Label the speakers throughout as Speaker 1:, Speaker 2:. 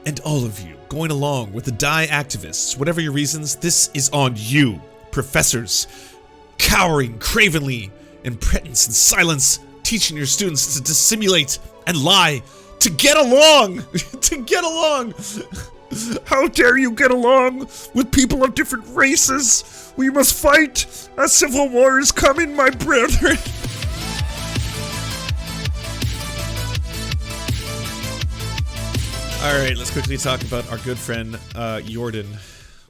Speaker 1: And all of you going along with the die activists, whatever your reasons, this is on you, professors, cowering cravenly in pretense and silence, teaching your students to dissimulate and lie, to get along, to get along. How dare you get along with people of different races? We must fight. A civil war is coming, my brethren. All right, let's quickly talk about our good friend, Jordan.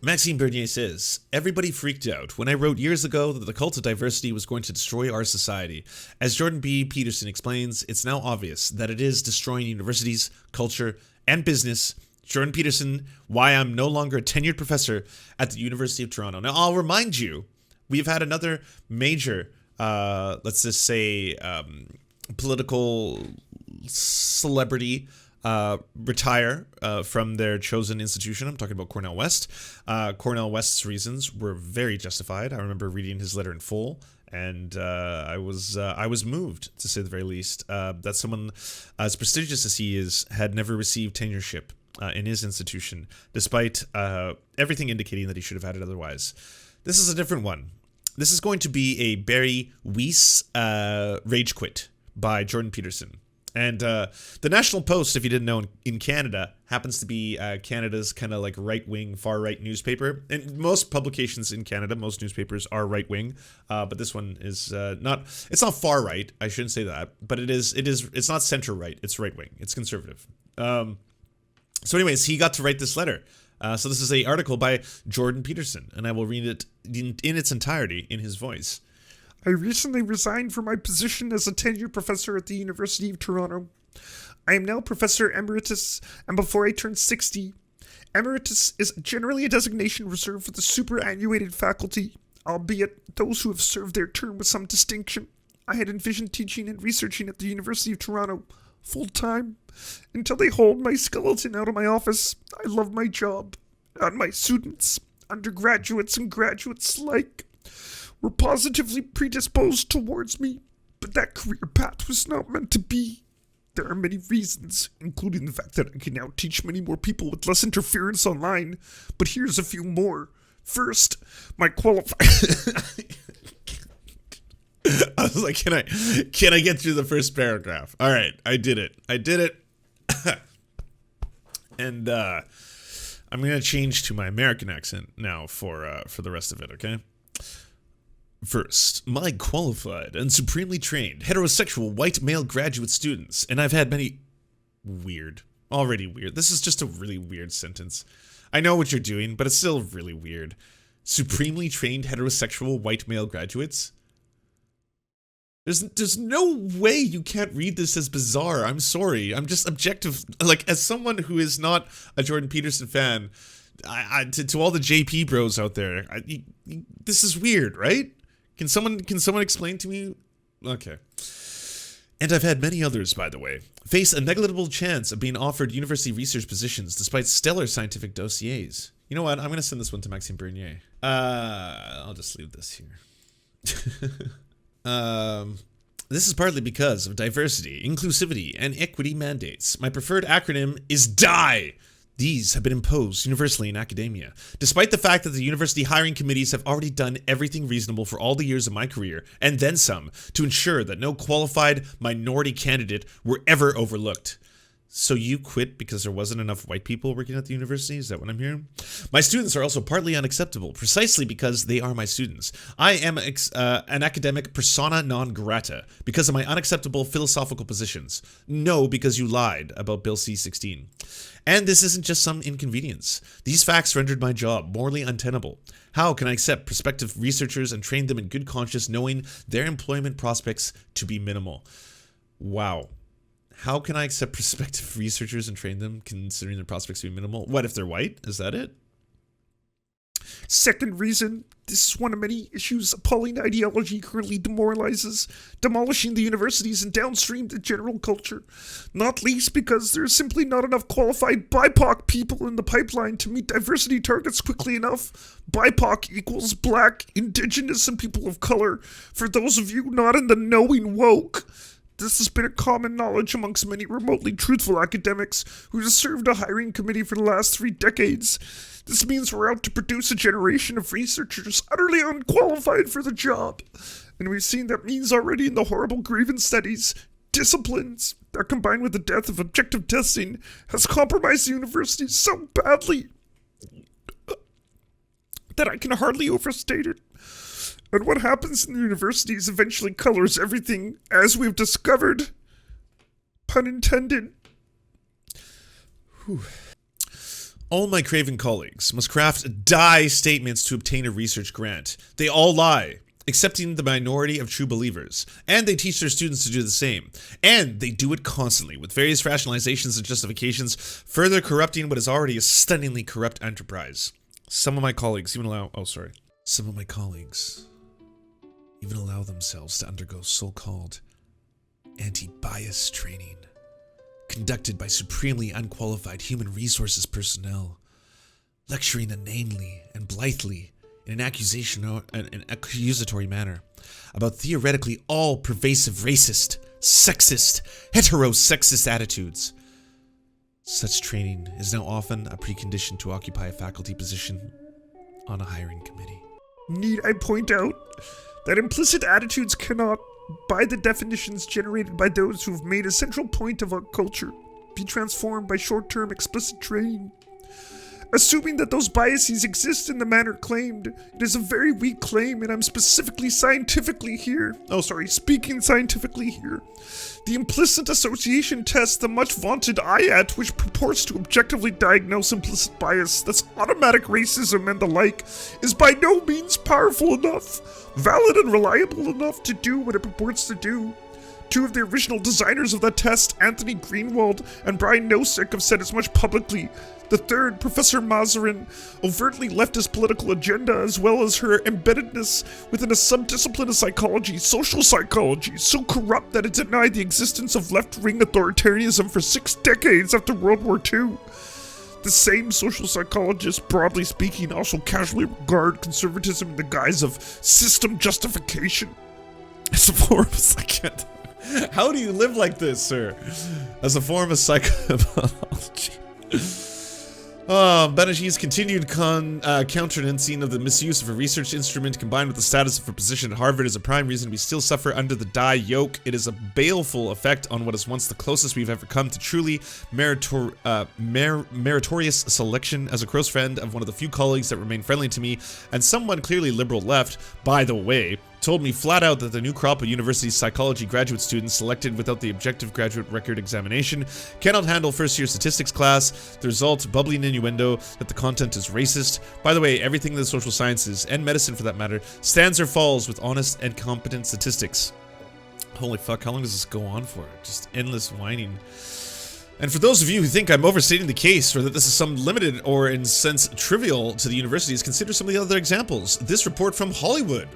Speaker 1: Maxime Bernier says, everybody freaked out when I wrote years ago that the cult of diversity was going to destroy our society. As Jordan B. Peterson explains, it's now obvious that it is destroying universities, culture, and business. Jordan Peterson, why I'm no longer a tenured professor at the University of Toronto. Now, I'll remind you, we've had another major, let's just say, political celebrity retire from their chosen institution. I'm talking about Cornel West. Cornel West's reasons were very justified. I remember reading his letter in full, and I was moved, to say the very least, that someone as prestigious as he is had never received tenureship in his institution, despite everything indicating that he should have had it otherwise. This is a different one. This is going to be a Barry Weiss rage quit by Jordan Peterson. And the National Post, if you didn't know, in Canada, happens to be Canada's kind of like right-wing, far-right newspaper. And most publications in Canada, most newspapers are right-wing, but this one is not. It's not far-right. I shouldn't say that, but it is. It's not center-right. It's right-wing. It's conservative. So, anyways, he got to write this letter. So this is an article by Jordan Peterson, and I will read it in its entirety in his voice. I recently resigned from my position as a tenured professor at the University of Toronto. I am now Professor Emeritus, and before I turn 60, Emeritus is generally a designation reserved for the superannuated faculty, albeit those who have served their term with some distinction. I had envisioned teaching and researching at the University of Toronto full-time until they hauled my skeleton out of my office. I love my job, and my students, undergraduates and graduates alike, were positively predisposed towards me, but that career path was not meant to be. There are many reasons, including the fact that I can now teach many more people with less interference online, but here's a few more. First, my I was like, can I get through the first paragraph? All right, I did it. And I'm going to change to my American accent now for the rest of it, okay? First, my qualified and supremely trained heterosexual white male graduate students, and I've had many... Already weird. This is just a really weird sentence. I know what you're doing, but it's still really weird. Supremely trained heterosexual white male graduates? There's no way you can't read this as bizarre. I'm sorry. I'm just objective. Like, as someone who is not a Jordan Peterson fan, to all the JP bros out there, this is weird, right? Can someone explain to me? Okay. And I've had many others, by the way, face a negligible chance of being offered university research positions despite stellar scientific dossiers. You know what? I'm going to send this one to Maxime Bernier. I'll just leave this here. This is partly because of diversity, inclusivity, and equity mandates. My preferred acronym is DIE. These have been imposed universally in academia, despite the fact that the university hiring committees have already done everything reasonable for all the years of my career, and then some, to ensure that no qualified minority candidate were ever overlooked. So you quit because there wasn't enough white people working at the university? Is that what I'm hearing? My students are also partly unacceptable, precisely because they are my students. I am an academic persona non grata because of my unacceptable philosophical positions. No, because you lied about Bill C-16. And this isn't just some inconvenience. These facts rendered my job morally untenable. How can I accept prospective researchers and train them in good conscience knowing their employment prospects to be minimal? Wow. How can I accept prospective researchers and train them considering their prospects to be minimal? What if they're white? Is that it? Second reason, this is one of many issues appalling ideology currently demoralizes, demolishing the universities and downstream the general culture. Not least because there's simply not enough qualified BIPOC people in the pipeline to meet diversity targets quickly enough. BIPOC equals Black, Indigenous, and people of color. For those of you not in the knowing woke,
Speaker 2: This has been a common knowledge amongst many remotely truthful academics who have served a hiring committee for the last 3 decades. This means we're out to produce a generation of researchers utterly unqualified for the job. And we've seen that means already in the horrible grievance studies. Disciplines that, combined with the death of objective testing, has compromised the university so badly that I can hardly overstate it. And what happens in the universities eventually colors everything, as we've discovered. Pun intended.
Speaker 1: Whew. All my craven colleagues must craft die statements to obtain a research grant. They all lie, excepting the minority of true believers. And they teach their students to do the same. And they do it constantly, with various rationalizations and justifications, further corrupting what is already a stunningly corrupt enterprise. Some of my colleagues even allow themselves to undergo so-called anti-bias training, conducted by supremely unqualified human resources personnel, lecturing inanely and blithely in an accusatory manner about theoretically all pervasive racist, sexist, heterosexist attitudes. Such training is now often a precondition to occupy a faculty position on a hiring committee.
Speaker 2: Need I point out that implicit attitudes cannot, by the definitions generated by those who have made a central point of our culture, be transformed by short-term explicit training. Assuming that those biases exist in the manner claimed, it is a very weak claim, and I'm speaking scientifically here. The implicit association test, the much vaunted IAT, which purports to objectively diagnose implicit bias, that's automatic racism and the like, is by no means powerful enough, valid and reliable enough to do what it purports to do. 2 of the original designers of that test, Anthony Greenwald and Brian Nosek, have said as much publicly. The third, Professor Mazarin, overtly leftist political agenda, as well as her embeddedness within a subdiscipline of psychology, social psychology, so corrupt that it denied the existence of left-wing authoritarianism for 6 decades after World War II. The same social psychologists, broadly speaking, also casually regard conservatism in the guise of system justification as a form of psychiatry.
Speaker 1: How do you live like this, sir? As a form of psychopathology. Banerjee's continued countenancing of the misuse of a research instrument combined with the status of her position at Harvard is a prime reason we still suffer under the die yoke. It is a baleful effect on what is once the closest we've ever come to truly meritorious selection. As a close friend of one of the few colleagues that remain friendly to me, and someone clearly liberal left, by the way, told me flat out that the new crop of university psychology graduate students selected without the objective graduate record examination cannot handle first-year statistics class, the result bubbling innuendo that the content is racist. By the way, everything in the social sciences, and medicine for that matter, stands or falls with honest and competent statistics. Holy fuck, how long does this go on for? Just endless whining. And for those of you who think I'm overstating the case, or that this is some limited or in sense trivial to the universities, consider some of the other examples. This report from Hollywood.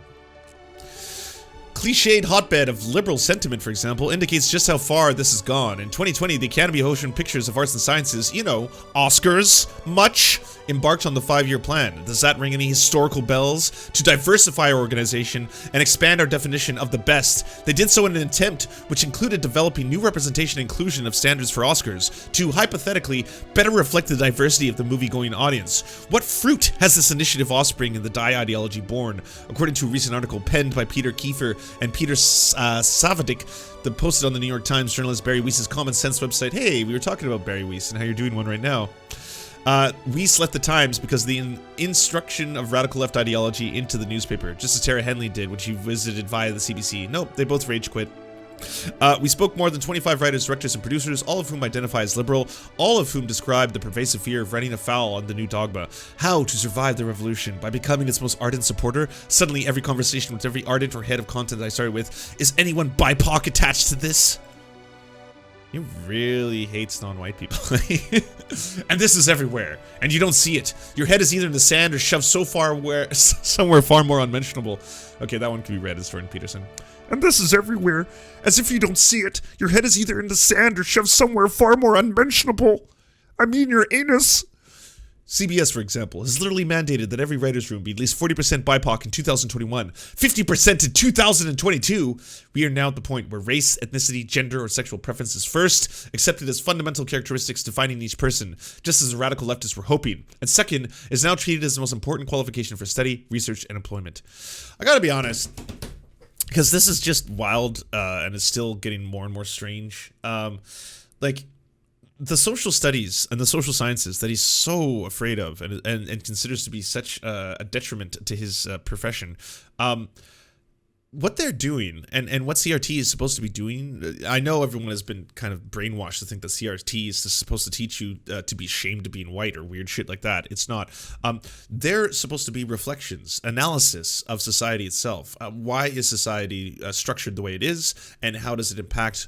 Speaker 1: Cliched hotbed of liberal sentiment, for example, indicates just how far this has gone. In 2020, the Academy of Motion Pictures of Arts and Sciences, you know, Oscars, embarked on the 5-year plan. Does that ring any historical bells? To diversify our organization and expand our definition of the best. They did so in an attempt which included developing new representation and inclusion of standards for Oscars to, hypothetically, better reflect the diversity of the movie-going audience. What fruit has this initiative offspring in the die ideology borne? According to a recent article penned by Peter Kiefer and Peter Savadik, that posted on the New York Times journalist Barry Weiss's Common Sense website. Hey, we were talking about Barry Weiss and how you're doing one right now. Weiss left the Times because of the instruction of radical left ideology into the newspaper, just as Tara Henley did when she visited via the CBC. Nope, they both rage quit. We spoke more than 25 writers, directors, and producers, all of whom identify as liberal, all of whom described the pervasive fear of running afoul on the new dogma. How to survive the revolution? By becoming its most ardent supporter? Suddenly every conversation with every ardent or head of content I started with, is anyone BIPOC attached to this? He really hates non-white people. And this is everywhere, and you don't see it. Your head is either in the sand or shoved so far somewhere far more unmentionable. Okay, that one can be read as Jordan Peterson.
Speaker 2: And this is everywhere, as if you don't see it. Your head is either in the sand or shoved somewhere far more unmentionable. I mean your anus.
Speaker 1: CBS, for example, has literally mandated that every writer's room be at least 40% BIPOC in 2021, 50% in 2022. We are now at the point where race, ethnicity, gender, or sexual preference is first accepted as fundamental characteristics defining each person, just as the radical leftists were hoping, and second is now treated as the most important qualification for study, research, and employment. I gotta be honest, because this is just wild, and it's still getting more and more strange. Like, the social studies and the social sciences that he's so afraid of and considers to be such a detriment to his profession, what they're doing and what CRT is supposed to be doing. I know everyone has been kind of brainwashed to think that CRT is supposed to teach you to be ashamed of being white or weird shit like that. It's not. They're supposed to be reflections, analysis of society itself. Why is society structured the way it is, and how does it impact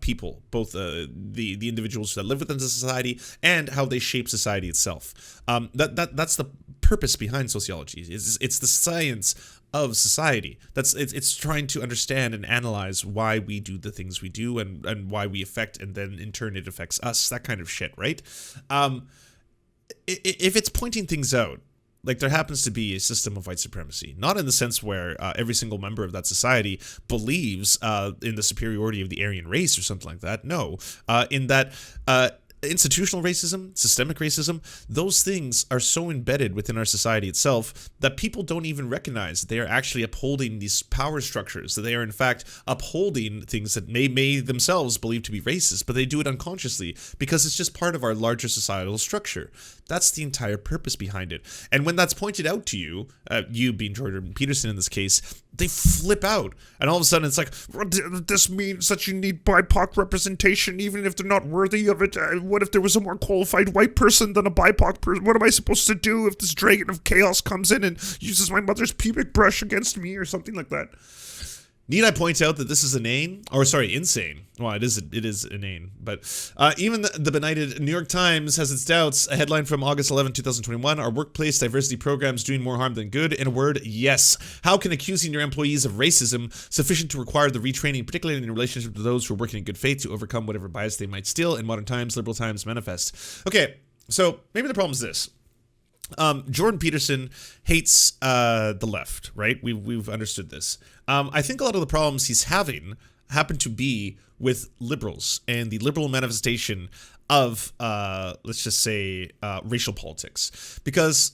Speaker 1: people, both the individuals that live within the society and how they shape society itself. That's the purpose behind sociology. It's the science of society. It's trying to understand and analyze why we do the things we do and why we affect, and then in turn it affects us, that kind of shit, right? If it's pointing things out, like there happens to be a system of white supremacy, not in the sense where every single member of that society believes in the superiority of the Aryan race or something like that. No, in that institutional racism, systemic racism, those things are so embedded within our society itself that people don't even recognize they are actually upholding these power structures, that they are in fact upholding things that may themselves believe to be racist, but they do it unconsciously because it's just part of our larger societal structure. That's the entire purpose behind it. And when that's pointed out to you, you being Jordan Peterson in this case, they flip out. And all of a sudden it's like,
Speaker 2: this means that you need BIPOC representation even if they're not worthy of it. What if there was a more qualified white person than a BIPOC person? What am I supposed to do if this dragon of chaos comes in and uses my mother's pubic brush against me or something like that?
Speaker 1: Need I point out that this is insane. Well, it is inane. But even the benighted New York Times has its doubts. A headline from August 11, 2021, are workplace diversity programs doing more harm than good? In a word, yes. How can accusing your employees of racism sufficient to require the retraining, particularly in relationship to those who are working in good faith, to overcome whatever bias they might still, in modern times, liberal times, manifest? Okay, so maybe the problem is this. Jordan Peterson hates the left, right? We've understood this. I think a lot of the problems he's having happen to be with liberals and the liberal manifestation of, let's just say, racial politics. Because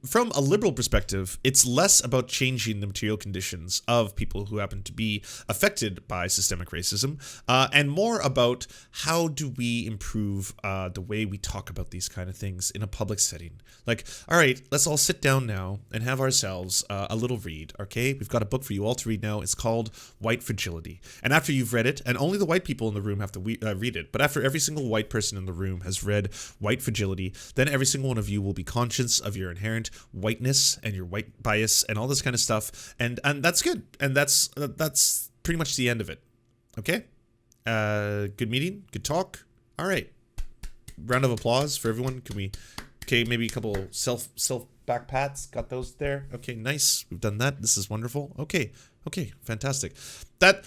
Speaker 1: from a liberal perspective, it's less about changing the material conditions of people who happen to be affected by systemic racism, and more about how do we improve the way we talk about these kind of things in a public setting. Like, all right, let's all sit down now and have ourselves a little read, okay? We've got a book for you all to read now. It's called White Fragility. And after you've read it, and only the white people in the room have to read it, but after every single white person in the room has read White Fragility, then every single one of you will be conscious of your inherent whiteness and your white bias and all this kind of stuff, and that's good, and that's pretty much the end of it. Okay, good meeting, good talk. All right, round of applause for everyone. Can we? Okay, maybe a couple self back pats. Got those there. Okay, nice. We've done that. This is wonderful. Okay, fantastic. That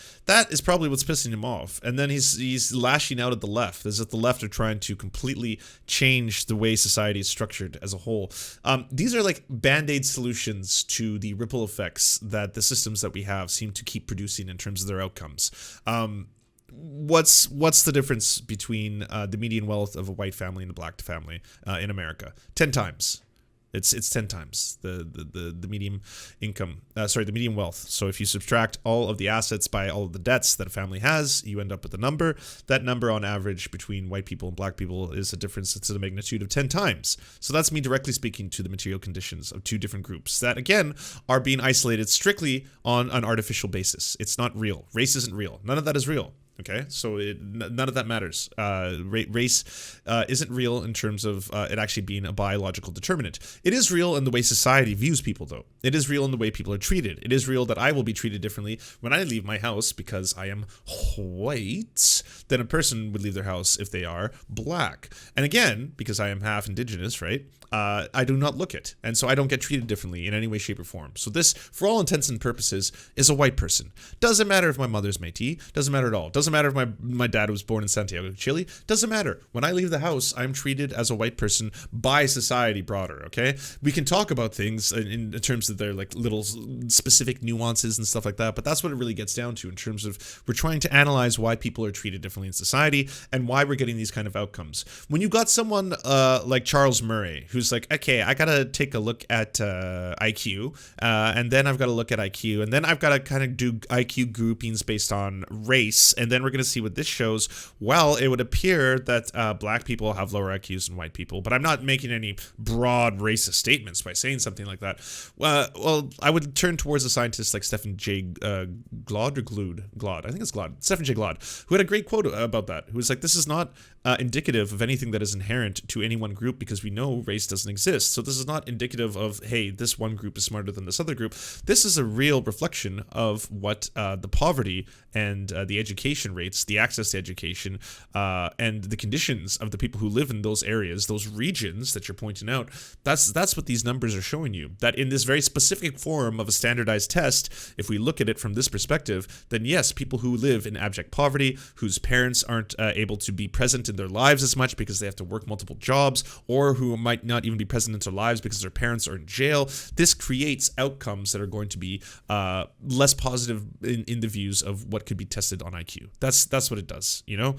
Speaker 1: is probably what's pissing him off. And then he's lashing out at the left, as if the left are trying to completely change the way society is structured as a whole. These are like band-aid solutions to the ripple effects that the systems that we have seem to keep producing in terms of their outcomes. What's the difference between the median wealth of a white family and a black family in America? 10 times. It's 10 times the median income, the median wealth. So if you subtract all of the assets by all of the debts that a family has, you end up with a number. That number on average between white people and black people is a difference to the magnitude of 10 times. So that's me directly speaking to the material conditions of two different groups that, again, are being isolated strictly on an artificial basis. It's not real. Race isn't real. None of that is real. Okay, so none of that matters. Race isn't real in terms of it actually being a biological determinant. It is real in the way society views people, though. It is real in the way people are treated. It is real that I will be treated differently when I leave my house because I am white than a person would leave their house if they are black. And again, because I am half indigenous, right? I do not look it, and so I don't get treated differently in any way, shape, or form. So this, for all intents and purposes, is a white person. Doesn't matter if my mother's Métis. Doesn't matter at all. Doesn't Doesn't matter if my dad was born in Santiago, Chile. Doesn't matter. When I leave the house, I'm treated as a white person by society broader, okay? We can talk about things in terms of their like little specific nuances and stuff like that, but that's what it really gets down to in terms of we're trying to analyze why people are treated differently in society and why we're getting these kind of outcomes. When you got someone like Charles Murray, who's like, okay, I gotta take a look at IQ, and then I've got to look at IQ, and then I've got to kind of do IQ groupings based on race, and then we're going to see what this shows. Well, it would appear that black people have lower IQs than white people, but I'm not making any broad racist statements by saying something like that. Well, I would turn towards a scientist like Stephen J. Glaude or Glued? Glaude. I think it's Glaude. Stephen J. Glaude, who had a great quote about that, who was like, this is not indicative of anything that is inherent to any one group because we know race doesn't exist. So this is not indicative of, hey, this one group is smarter than this other group. This is a real reflection of what the poverty and the education rates, the access to education, and the conditions of the people who live in those areas, those regions that you're pointing out. That's what these numbers are showing you. That in this very specific form of a standardized test, if we look at it from this perspective, then yes, people who live in abject poverty, whose parents aren't able to be present in their lives as much because they have to work multiple jobs, or who might not even be present in their lives because their parents are in jail, this creates outcomes that are going to be less positive in the views of what could be tested on IQ. That's what it does, you know?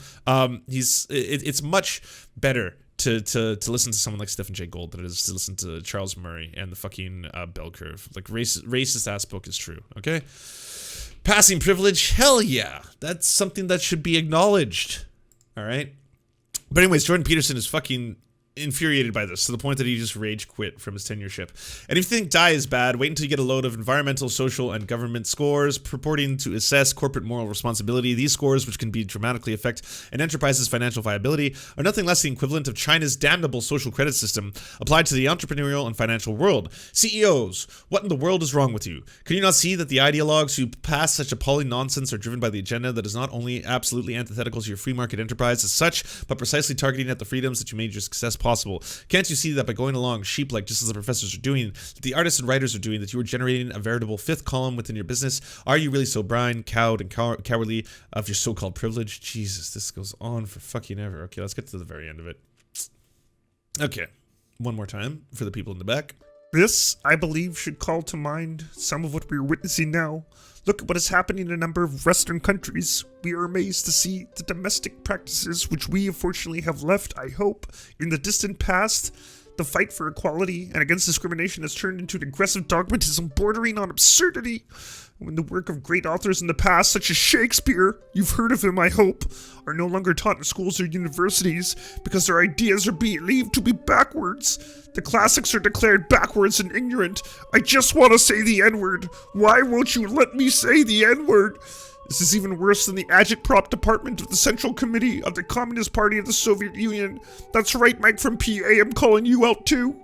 Speaker 1: It's much better to listen to someone like Stephen J. Gould than it is to listen to Charles Murray and the fucking bell curve. Like, racist ass book is true, okay? Passing privilege, hell yeah. That's something that should be acknowledged, all right? But anyways, Jordan Peterson is fucking infuriated by this to the point that he just rage quit from his tenureship. And if you think die is bad, wait until you get a load of environmental, social, and government scores purporting to assess corporate moral responsibility. These scores, which can be dramatically affect an enterprise's financial viability, are nothing less than the equivalent of China's damnable social credit system applied to the entrepreneurial and financial world. CEOs, what in the world is wrong with you? Can you not see that the ideologues who pass such appalling nonsense are driven by the agenda that is not only absolutely antithetical to your free market enterprise as such, but precisely targeting at the freedoms that you made your success possible? Can't you see that by going along sheep-like, just as the professors are doing, that the artists and writers are doing, that you are generating a veritable fifth column within your business? Are you really so blind, cowed, and cowardly of your so-called privilege? Jesus, this goes on for fucking ever. Okay, let's get to the very end of it. Okay, one more time for the people in the back.
Speaker 2: This, I believe, should call to mind some of what we are witnessing now. Look at what is happening in a number of Western countries. We are amazed to see the domestic practices which we unfortunately have left, I hope, in the distant past. The fight for equality and against discrimination has turned into an aggressive dogmatism bordering on absurdity. When the work of great authors in the past, such as Shakespeare, you've heard of him, I hope, are no longer taught in schools or universities because their ideas are believed to be backwards. The classics are declared backwards and ignorant. I just want to say the N-word. Why won't you let me say the N-word? This is even worse than the agitprop department of the Central Committee of the Communist Party of the Soviet Union. That's right, Mike from PA, I'm calling you out too.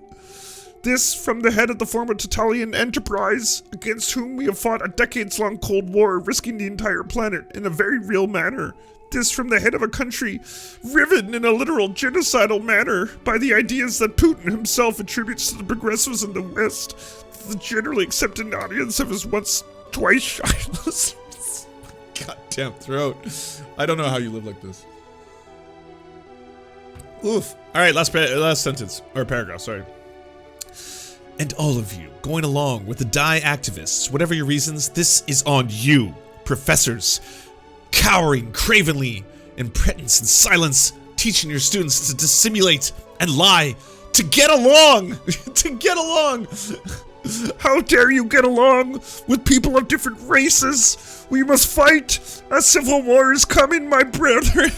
Speaker 2: This from the head of the former Totalian enterprise, against whom we have fought a decades-long Cold War, risking the entire planet in a very real manner. This from the head of a country riven in a literal genocidal manner by the ideas that Putin himself attributes to the progressives in the West, the generally accepted audience of his once twice shyness.
Speaker 1: Goddamn throat. I don't know how you live like this. Oof. All right, last sentence, or paragraph, sorry. And all of you, going along with the die activists, whatever your reasons, this is on you, professors, cowering cravenly in pretense and silence, teaching your students to dissimulate and lie, to get along, to get along.
Speaker 2: How dare you get along with people of different races? We must fight. A civil war is coming, my brethren.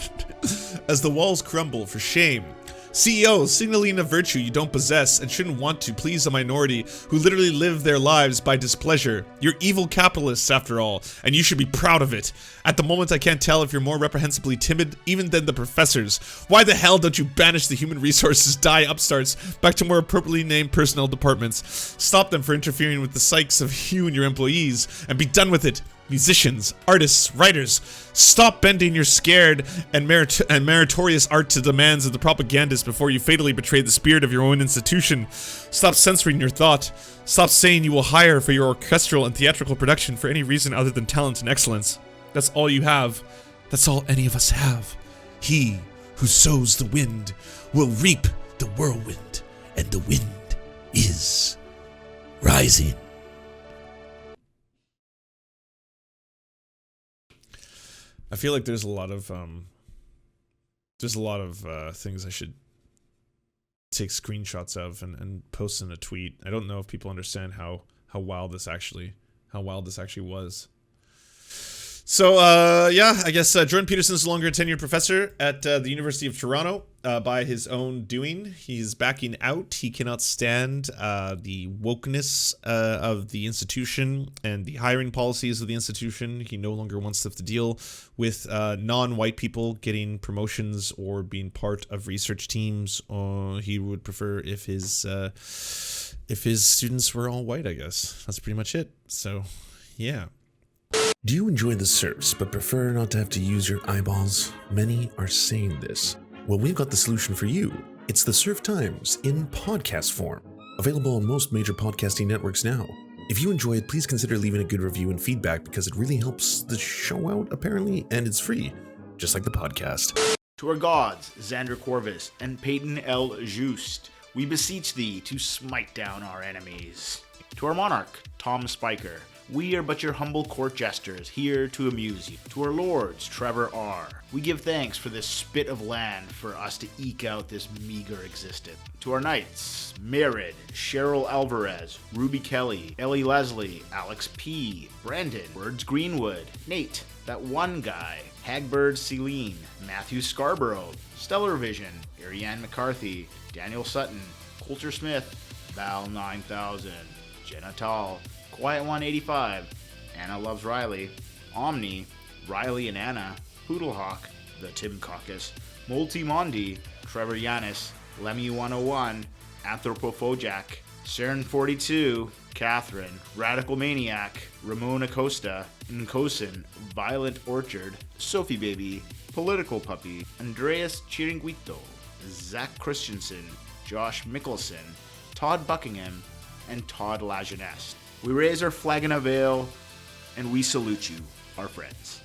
Speaker 1: As the walls crumble for shame. CEOs signaling a virtue you don't possess and shouldn't want to please a minority who literally live their lives by displeasure. You're evil capitalists after all, and you should be proud of it. At the moment I can't tell if you're more reprehensibly timid even than the professors. Why the hell don't you banish the human resources die upstarts back to more appropriately named personnel departments? Stop them for interfering with the psyches of you and your employees, and be done with it. Musicians, artists, writers, stop bending your scared and meritorious art to demands of the propagandists before you fatally betray the spirit of your own institution. Stop censoring your thought. Stop saying you will hire for your orchestral and theatrical production for any reason other than talent and excellence. That's all you have. That's all any of us have. He who sows the wind will reap the whirlwind, and the wind is rising. I feel like there's a lot of things I should take screenshots of and post in a tweet. I don't know if people understand how wild this actually was. So, yeah, I guess Jordan Peterson is no longer a tenured professor at the University of Toronto by his own doing. He's backing out. He cannot stand the wokeness of the institution and the hiring policies of the institution. He no longer wants to have to deal with non-white people getting promotions or being part of research teams. He would prefer if his students were all white, I guess. That's pretty much it. So, yeah. Do you enjoy the Serfs but prefer not to have to use your eyeballs? Many are saying this. Well, we've got the solution for you. It's the Serf Times in podcast form, available on most major podcasting networks now. If you enjoy it, please consider leaving a good review and feedback because it really helps the show out, apparently, and it's free, just like the podcast.
Speaker 3: To our gods, Xander Corvus and Peyton L. Just, we beseech thee to smite down our enemies. To our monarch, Tom Spiker, we are but your humble court jesters, here to amuse you. To our lords, Trevor R., we give thanks for this spit of land for us to eke out this meager existence. To our knights, Merid, Cheryl Alvarez, Ruby Kelly, Ellie Leslie, Alex P., Brandon, Words Greenwood, Nate, that one guy, Hagbird Celine, Matthew Scarborough, Stellar Vision, Ariane McCarthy, Daniel Sutton, Coulter Smith, Val 9000, Jenna Tall, Quiet 185, Anna Loves Riley, Omni, Riley and Anna, Poodlehawk, The Tim Caucus, Multimondi, Trevor Yanis, Lemmy 101, Anthropophojak, Cern 42, Catherine, Radical Maniac, Ramon Acosta, Nkosin, Violent Orchard, Sophie Baby, Political Puppy, Andreas Chiringuito, Zach Christensen, Josh Mickelson, Todd Buckingham, and Todd Lajeunesse. We raise our flag in a veil, and we salute you, our friends.